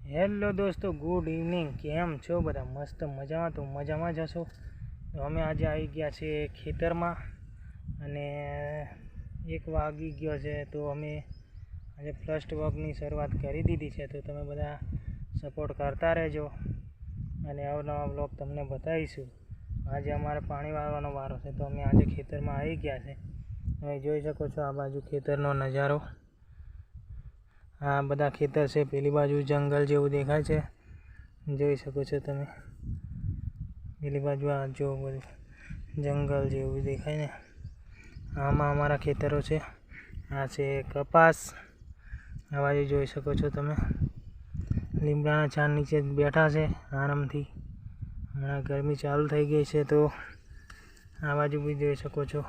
Hello દોસ્તો, good evening. કેમ છો બધા? મસ્ત મજામાં? તો મજામાં જ હશો. તો અમે આજે આવી ગયા છીએ ખેતરમાં અને 1 વાગી ગયો છે. તો અમે આજે ફર્સ્ટ વોકની શરૂઆત કરી દીધી છે. તો તમે બધા સપોર્ટ કરતા રહેજો અને અવનવા બ્લોગ તમને બતાવીશું. આજે અમારે પાણી વાળવાનો વારો છે. તો અમે આજે ખેતરમાં આવી ગયા છે. તમે જોઈ શકો છો આ બાજુ ખેતરનો નજારો. આ બધા ખેતર છે. પેલી બાજુ જંગલ જેવું દેખાય છે, જોઈ શકો છો તમે. પેલી બાજુ આ જો બધું જંગલ જેવું દેખાય ને. આમાં અમારા ખેતરો છે. આ છે કપાસ. આ બાજુ જોઈ શકો છો તમે. લીમડાના ઝાડ નીચે બેઠા છે આરામથી. હમણાં ગરમી ચાલુ થઈ ગઈ છે. તો આ બાજુ બી જોઈ શકો છો.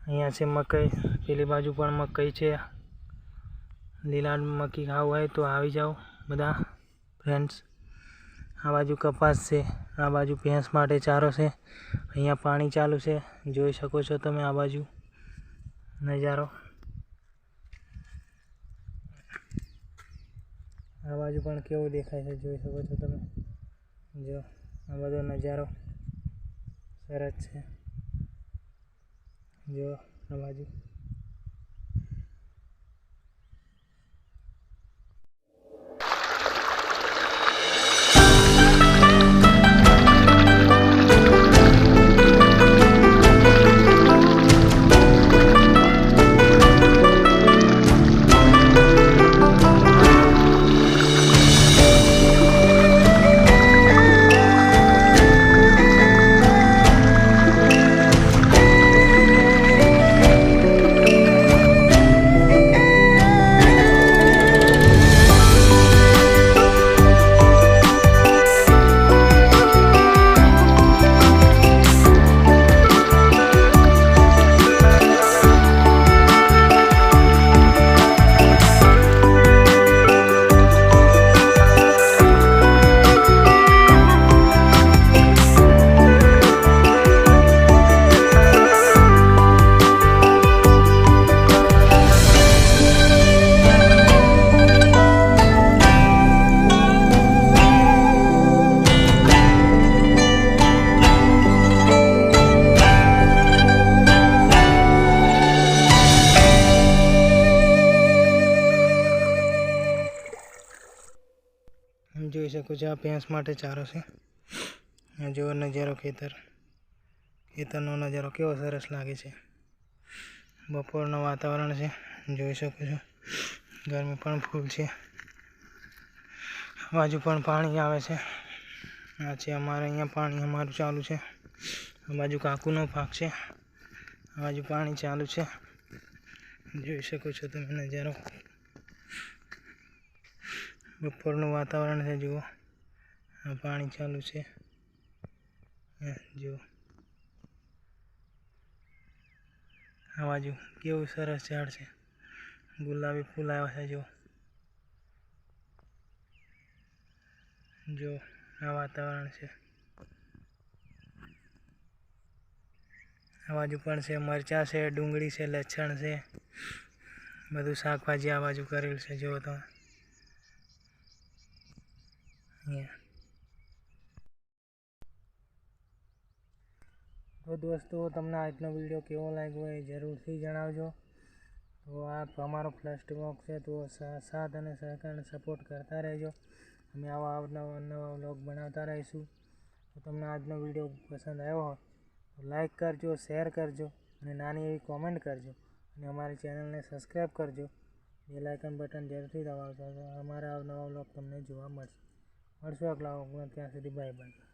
અહીંયા છે મકઈ. પેલી બાજુ પણ મકઈ છે. લીલા મકી ખાવું હોય તો આવી જાઓ બધા ફ્રેન્ડ્સ. આ બાજુ કપાસ છે. આ બાજુ ભેંસ માટે ચારો છે. અહીંયા પાણી ચાલુ છે, જોઈ શકો છો તમે. આ બાજુ નજારો. આ બાજુ પણ કેવું દેખાય છે, જોઈ શકો છો તમે. જો આ બધો નજારો સરસ છે. જો આ બાજુ જોઈ શકો છો. આ ભેંસ માટે ચારો છે. જો નજારો ખેતરનો નજારો કેવો સરસ લાગે છે. બપોરનું વાતાવરણ છે, જોઈ શકો છો. ગરમી પણ ફૂલ છે. બાજુ પણ પાણી આવે છે. આ છે અમારે અહીંયા પાણી અમારું ચાલુ છે. આ બાજુ કાકુનો પાક છે. આ બાજુ પાણી ચાલુ છે, જોઈ શકો છો તમે નજારો. બપોરનું વાતાવરણ છે. જુઓ આ પાણી ચાલુ છે. જુઓ આ બાજુ કેવું સરસ ઝાડ છે. ગુલાબી ફૂલ આવ્યા છે. જો આ વાતાવરણ છે. આ બાજુ પણ છે. મરચાં છે, ડુંગળી છે, લસણ છે, બધું શાકભાજી આ બાજુ કરેલ છે. જુઓ તમે. તો દોસ્તો, તમને આજનો વિડીયો કેવો લાગ્યો એ જરૂરથી જણાવજો. તો આ અમારો ફર્સ્ટ વ્લોગ છે. તો સાથ અને સહકારને સપોર્ટ કરતા રહેજો. અમે આવા નવા વ્લોગ બનાવતા રહીશું. તો તમને આજનો વિડીયો પસંદ આવ્યો હોય તો લાઈક કરજો, શેર કરજો અને નાની એવી કોમેન્ટ કરજો. અને અમારી ચેનલને સબસ્ક્રાઈબ કરજો. બેલ આઇકન બટન જરૂરથી દબાવજો. અમારા નવા વ્લોગ તમને જોવા મળશે. મળશું આગલા વ્લોગમાં. ત્યાં સુધી બાય બાય.